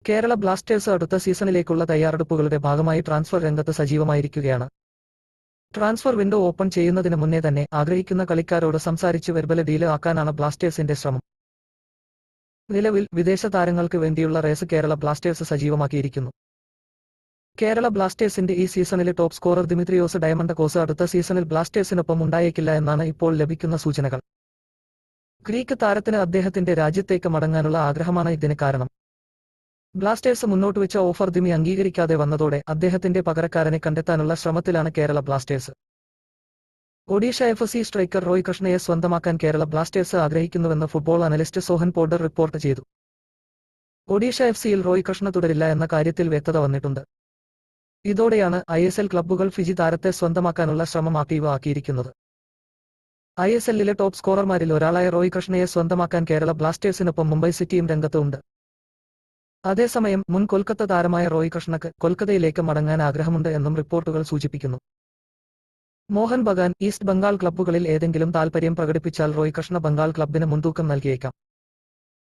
Kerala Blasters അടുത്ത സീസണിലേക്കുള്ള തയ്യാറെടുപ്പുകളുടെ ഭാഗമായി transfer രംഗത്ത് സജീവമായിരിക്കുകയാണ്. ട്രാൻസ്ഫർ വിൻഡോ ഓപ്പൺ ചെയ്യുന്നതിന് മുന്നേ തന്നെ ആഗ്രഹിക്കുന്ന കളിക്കാരോട് സംസാരിച്ച് വെർബൽ ഡീല് ആക്കാനാണ് ബ്ലാസ്റ്റേഴ്സിന്റെ ശ്രമം. നിലവിൽ വിദേശ താരങ്ങൾക്ക് വേണ്ടിയുള്ള റേസ് കേരള ബ്ലാസ്റ്റേഴ്സ് സജീവമാക്കിയിരിക്കുന്നു. കേരള ബ്ലാസ്റ്റേഴ്സിന്റെ ഈ സീസണിലെ ടോപ്പ് സ്കോറർ ദിമിത്രിയോസ് ഡയമണ്ടക്കോസ് അടുത്ത സീസണിൽ ബ്ലാസ്റ്റേഴ്സിനൊപ്പം ഉണ്ടായേക്കില്ല എന്നാണ് ഇപ്പോൾ ലഭിക്കുന്ന സൂചനകൾ. ഗ്രീക്ക് താരത്തിന് അദ്ദേഹത്തിന്റെ രാജ്യത്തേക്ക് മടങ്ങാനുള്ള ആഗ്രഹമാണ് ഇതിന് കാരണം. ബ്ലാസ്റ്റേഴ്സ് മുന്നോട്ടുവെച്ച ഓഫർ ദിമി അംഗീകരിക്കാതെ വന്നതോടെ അദ്ദേഹത്തിന്റെ പകരക്കാരനെ കണ്ടെത്താനുള്ള ശ്രമത്തിലാണ് Kerala Blasters. Odisha FC striker Roy കൃഷ്ണയെ സ്വന്തമാക്കാൻ കേരള ബ്ലാസ്റ്റേഴ്സ് ആഗ്രഹിക്കുന്നുവെന്ന് football analyst Sohan Porter report ചെയ്തു. ഒഡീഷ FCയിൽ റോയ് കൃഷ്ണ തുടരില്ല എന്ന കാര്യത്തിൽ വ്യക്തത വന്നിട്ടുണ്ട്. ഇതോടെയാണ് ISL ക്ലബ്ബുകൾ ഫിജി താരത്തെ സ്വന്തമാക്കാനുള്ള ശ്രമം ആക്റ്റീവ് ആക്കിയിരിക്കുന്നത്. ISLലെ ടോപ്പ് സ്കോറർമാരിൽ ഒരാളായ റോയ് കൃഷ്ണയെ സ്വന്തമാക്കാൻ കേരള ബ്ലാസ്റ്റേഴ്സിനൊപ്പം മുംബൈ സിറ്റിയും രംഗത്തുണ്ട്. അതേസമയം മുൻ കൊൽക്കത്ത താരമായ റോയ് കൃഷ്ണക്ക് കൊൽക്കത്തയിലേക്ക് മടങ്ങാൻ ആഗ്രഹമുണ്ട് എന്നും റിപ്പോർട്ടുകൾ സൂചിപ്പിക്കുന്നു. മോഹൻ ബഗാൻ, ഈസ്റ്റ് ബംഗാൾ ക്ലബ്ബുകളിൽ ഏതെങ്കിലും താൽപര്യം പ്രകടിപ്പിച്ചാൽ റോയ് കൃഷ്ണ ബംഗാൾ ക്ലബ്ബിന് മുൻതൂക്കം നൽകിയേക്കാം.